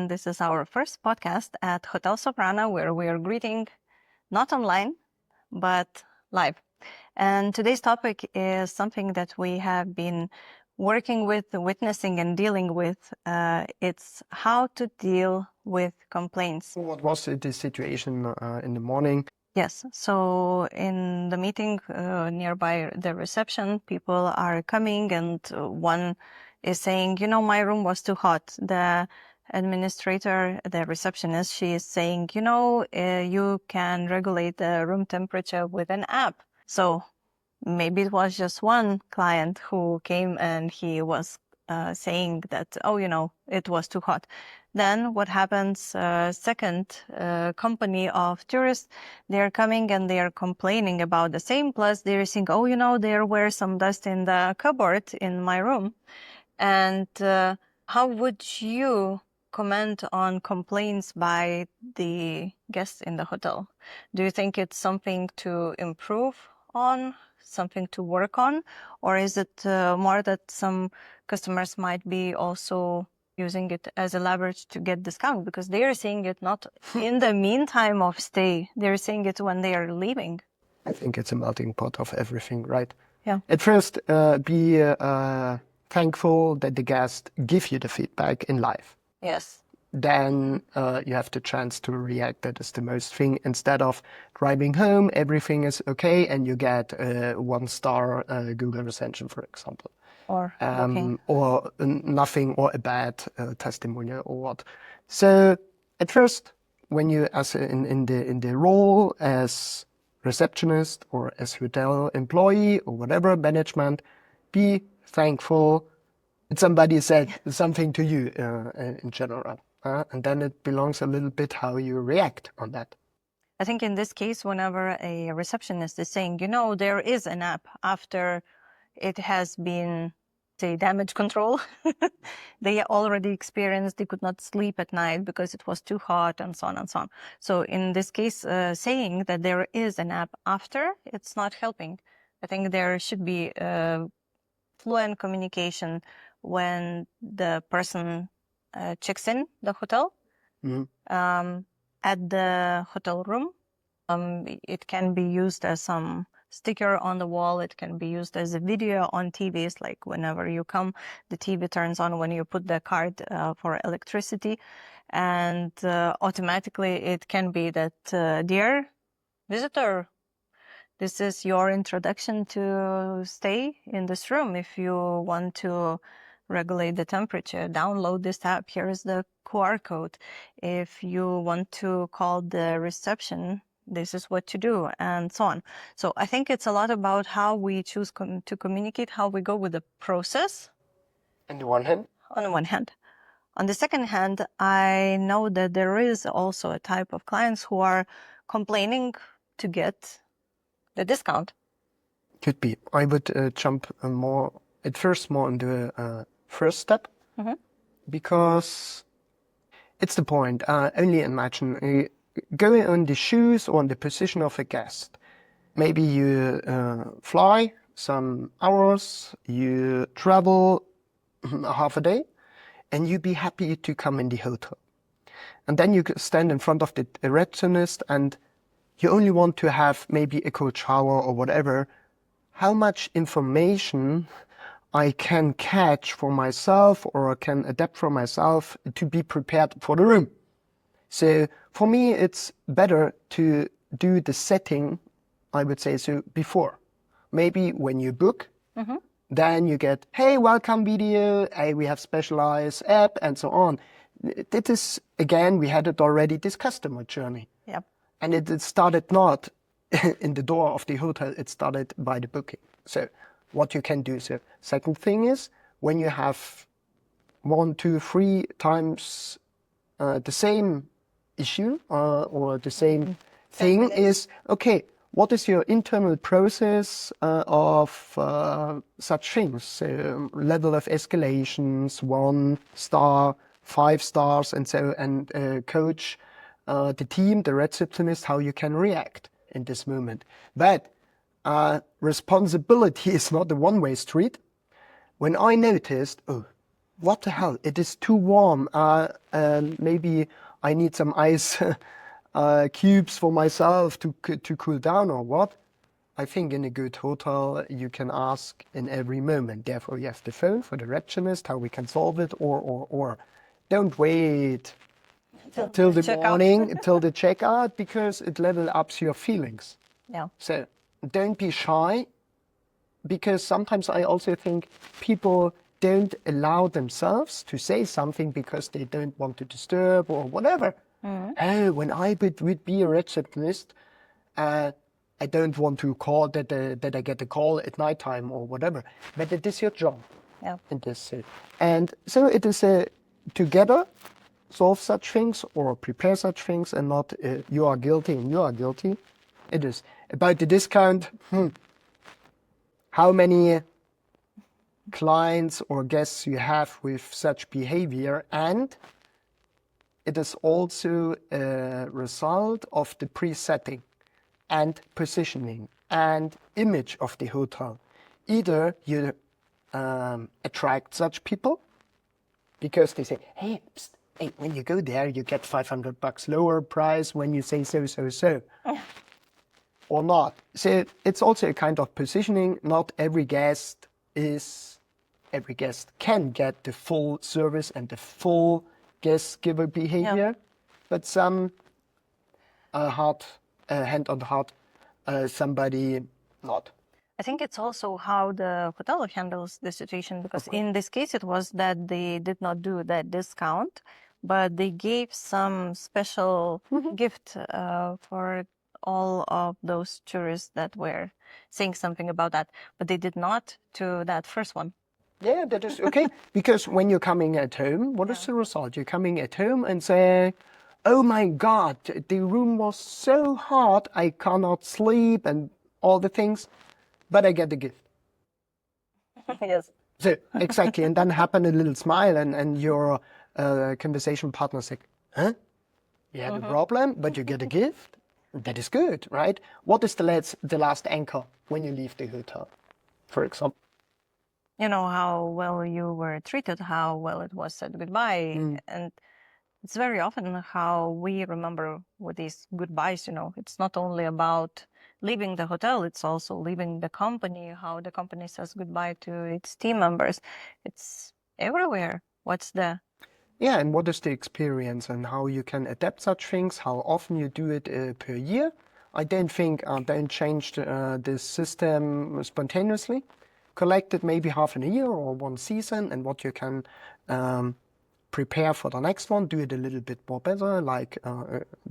and this is our first podcast at Hotel Soprana, where we are greeting not online, but live. And today's topic is something that we have been working with, witnessing, and dealing with. It's how to deal with complaints. What was the situation in the morning? Yes. So in the meeting nearby the reception, people are coming and one is saying, my room was too hot. The administrator, the receptionist, she is saying, you can regulate the room temperature with an app. So maybe it was just one client who came and he was saying that, it was too hot. Then what happens, second company of tourists, they're coming and they're complaining about the same. Plus they're saying, there were some dust in the cupboard in my room. And how would you comment on complaints by the guests in the hotel? Do you think it's something to improve on, something to work on? Or is it more that some customers might be also using it as a leverage to get discount, because they are seeing it not in the meantime of stay, they're seeing it when they are leaving? I think it's a melting pot of everything, right? Yeah. At first, be thankful that the guest give you the feedback in live. Yes. Then you have the chance to react. That is the most thing. Instead of driving home, everything is okay, and you get 1-star Google recension, for example. Or booking. Or nothing, or a bad testimonial or what. So at first, when you as in the role as receptionist or as hotel employee or whatever management, be thankful that somebody said something to you in general, and then it belongs a little bit how you react on that. I think in this case, whenever a receptionist is saying, there is an app after it has been, say, damage control, they already experienced, they could not sleep at night because it was too hot and so on and so on. So in this case, saying that there is an app after, it's not helping. I think there should be fluent communication when the person checks in the hotel. Mm-hmm. At the hotel room. It can be used as some sticker on the wall. It can be used as a video on TVs, like whenever you come, the TV turns on when you put the card for electricity. And automatically it can be that, dear visitor, this is your introduction to stay in this room. If you want to regulate the temperature, download this app. Here is the QR code. If you want to call the reception, this is what to do, and so on. So I think it's a lot about how we choose to communicate, how we go with the process. On the one hand? On the one hand. On the second hand, I know that there is also a type of clients who are complaining to get the discount. Could be. I would jump more on the first step, because it's the point. Only imagine going on the shoes or on the position of a guest. Maybe you fly some hours, you travel half a day, and you be happy to come in the hotel. And then you stand in front of the receptionist and you only want to have maybe a cold shower or whatever. How much information I can catch for myself or can adapt for myself to be prepared for the room. So for me, it's better to do the setting, I would say, so before. Maybe when you book, then you get, hey, welcome video, hey, we have specialized app and so on. That is, again, we had it already, this customer journey. Yep. And it started not in the door of the hotel, it started by the booking. So what you can do. So second thing is, when you have 1, 2, 3 times the same issue or the same thing is, okay, what is your internal process of such things? So level of escalations, 1 star, 5 stars, and so, and coach the team, the receptionist, how you can react in this moment. But responsibility is not a one-way street. When I noticed, what the hell? It is too warm. Maybe I need some ice cubes for myself to cool down or what? I think in a good hotel you can ask in every moment. Therefore, you have the phone for the receptionist, how we can solve it, or don't wait till the Check out. morning, till the checkout, because it level ups your feelings. Yeah. So don't be shy, because sometimes I also think people don't allow themselves to say something because they don't want to disturb or whatever. Oh, when I would be a receptionist, I don't want to call that I get a call at nighttime or whatever. But it is your job. Yeah. It is, and so it is together solve such things or prepare such things, and not you are guilty and you are guilty. It is about the discount. How many clients or guests you have with such behavior, and it is also a result of the presetting and positioning and image of the hotel. Either you attract such people because they say, hey, psst, hey, when you go there, you get $500 lower price when you say so, or not. So it's also a kind of positioning. Not every guest can get the full service and the full guest giver behavior, but some hand on the heart, somebody not. I think it's also how the hotel handles the situation, because in this case it was that they did not do that discount, but they gave some special gift for all of those tourists that were saying something about that, but they did not to that first one. Yeah, that is okay. Because when you're coming at home, what is the result? You're coming at home and say, oh my God, the room was so hot, I cannot sleep and all the things, but I get the gift. Yes. So, exactly. And then happen a little smile, and your conversation partner said, huh? You have a problem, but you get a gift? That is good, right? What is the last anchor when you leave the hotel, for example? You know, how well you were treated, how well it was said goodbye. And it's very often how we remember with these goodbyes, you know, it's not only about leaving the hotel, it's also leaving the company, how the company says goodbye to its team members. It's everywhere. Yeah, and what is the experience and how you can adapt such things, how often you do it per year. I don't think don't change this system spontaneously. Collect it maybe half in a year or one season, and what you can prepare for the next one, do it a little bit more better, like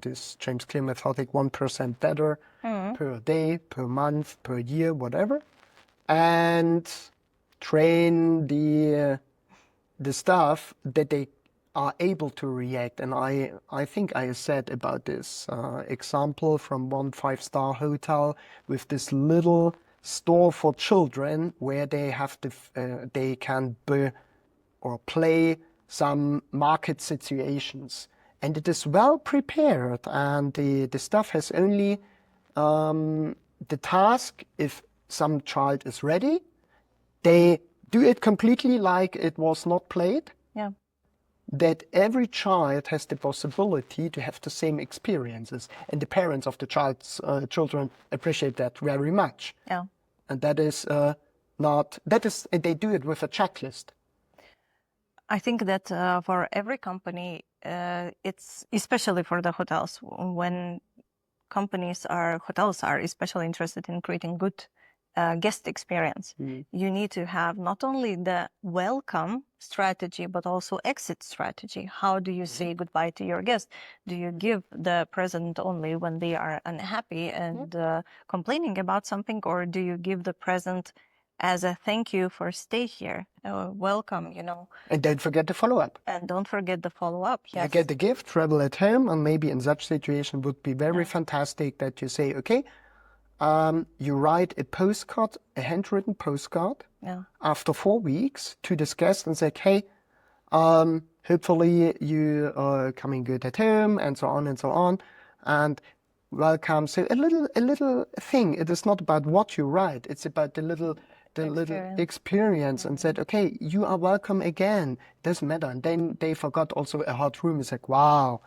this James Clear methodic, 1% better per day, per month, per year, whatever. And train the staff that they are able to react. And I think I said about this example from one 5-star hotel with this little store for children where they have they can play some market situations, and it is well prepared, and the staff has only the task, if some child is ready, they do it completely like it was not played. Yeah. That every child has the possibility to have the same experiences, and the parents of the children appreciate that very much. Yeah. And that is they do it with a checklist. I think that for every company, it's especially for the hotels, when hotels are especially interested in creating good guest experience. You need to have not only the welcome strategy, but also exit strategy. How do you say goodbye to your guest? Do you give the present only when they are unhappy and complaining about something, or do you give the present as a thank you for stay here, welcome, you know? And don't forget the follow-up. And don't forget the follow-up, yes. I get the gift, travel at home, and maybe in such situation would be very fantastic that you say, okay, you write a postcard, a handwritten postcard, after 4 weeks to this guest and say, hey, hopefully you are coming good at home, and so on, and welcome. So a little thing. It is not about what you write. It's about the the little experience and said, okay, you are welcome again. Doesn't matter. And then they forgot also a hot room. It's like, wow.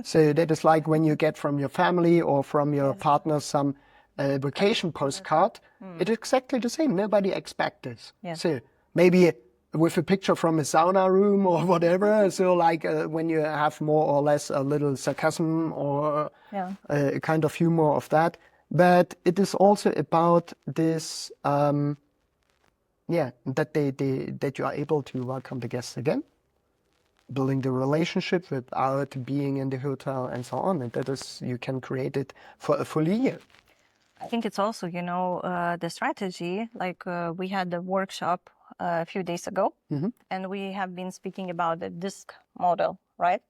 So that is like when you get from your family or from your partner some vacation postcard. It's exactly the same. Nobody expects this. Yes. So maybe with a picture from a sauna room or whatever. So like when you have more or less a little sarcasm or a kind of humor of that. But it is also about this, that that you are able to welcome the guests again, building the relationship without being in the hotel and so on. And that is, you can create it for a full year. I think it's also, the strategy, like we had the workshop a few days ago, and we have been speaking about the disc model, right?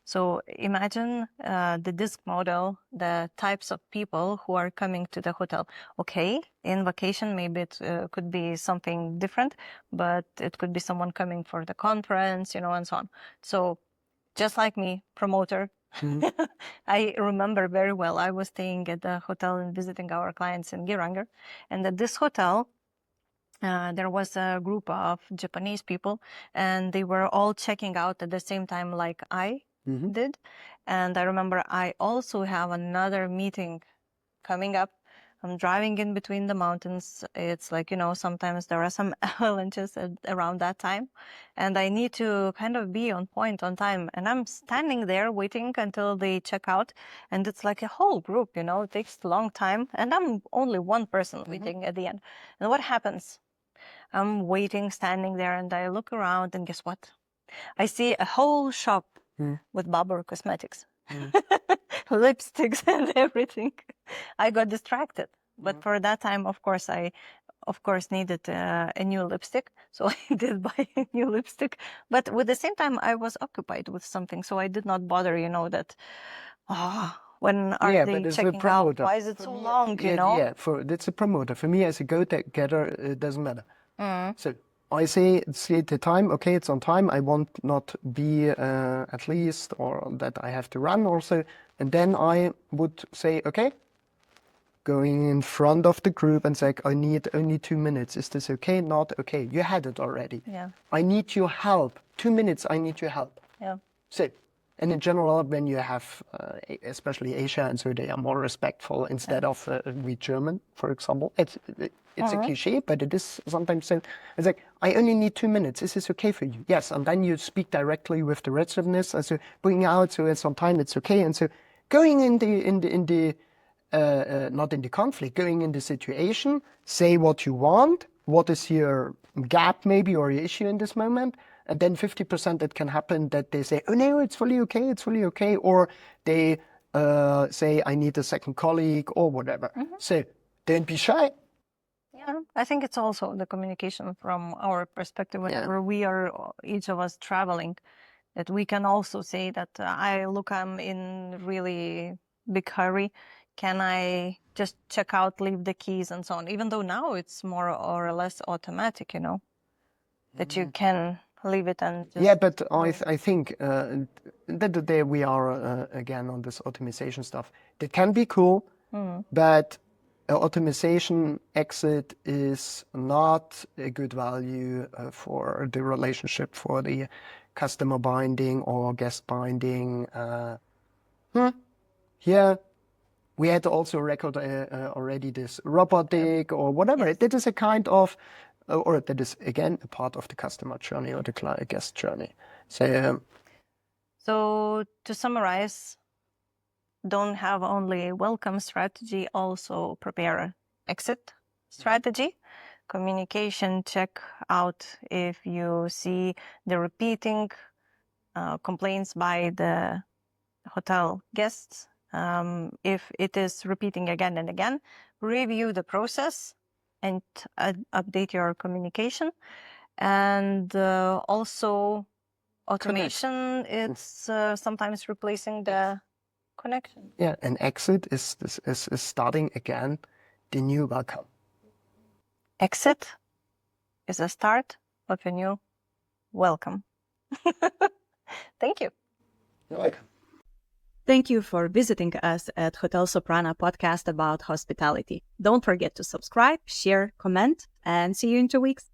So imagine the disc model, the types of people who are coming to the hotel. Okay, in vacation, maybe it could be something different, but it could be someone coming for the conference, and so on. So just like me, promoter, I remember very well, I was staying at the hotel and visiting our clients in Geiranger. And at this hotel, there was a group of Japanese people, and they were all checking out at the same time like I did. And I remember I also have another meeting coming up. I'm driving in between the mountains. It's like, sometimes there are some avalanches around that time. And I need to kind of be on point on time. And I'm standing there waiting until they check out. And it's like a whole group, it takes a long time. And I'm only one person waiting at the end. And what happens? I'm waiting, standing there, and I look around, and guess what? I see a whole shop with Barbour Cosmetics. Lipsticks and everything. I got distracted. But for that time, of course, I needed a new lipstick. So I did buy a new lipstick. But with the same time, I was occupied with something. So I did not bother, that, when are they checking out? Why is it so long, Yeah, that's a promoter. For me, as a go-getter, it doesn't matter. So I see the time, okay, it's on time. I want not be at least, or that I have to run also. And then I would say, okay, going in front of the group and say, I need only 2 minutes. Is this okay? Not okay. You had it already. Yeah. I need your help. 2 minutes, I need your help. Yeah. So, and in general, when you have, especially Asia, and so they are more respectful instead of we German, for example. It's a cliche, but it is sometimes so. It's like, I only need 2 minutes. Is this okay for you? Yes. And then you speak directly with the receptionist, and so bring out, so it's on time, it's okay. And so going in the not in the conflict, going in the situation, say what you want, what is your gap maybe or your issue in this moment, and then 50% it can happen that they say, oh no, it's fully okay, or they say, I need a second colleague or whatever. So don't be shy. Yeah, I think it's also the communication from our perspective whenever we are, each of us traveling, that we can also say that I'm in really big hurry. Can I just check out, leave the keys and so on? Even though now it's more or less automatic, that you can leave it and just... Yeah, but I think that there we are again on this optimization stuff. That can be cool, but optimization exit is not a good value for the relationship, for the customer binding or guest binding. Here, we had also record already this robotic or whatever. Yes. That is a kind of, or that is again a part of the customer journey or the guest journey. So to summarize, don't have only a welcome strategy, also prepare exit strategy. Communication, check out if you see the repeating complaints by the hotel guests. If it is repeating again and again, review the process and update your communication. And also automation, it's sometimes replacing the connection. Yeah, and exit is starting again the new welcome. Exit is a start of a new welcome. Thank you. You're welcome. Thank you for visiting us at Hotel Soprana podcast about hospitality. Don't forget to subscribe, share, comment, and see you in 2 weeks.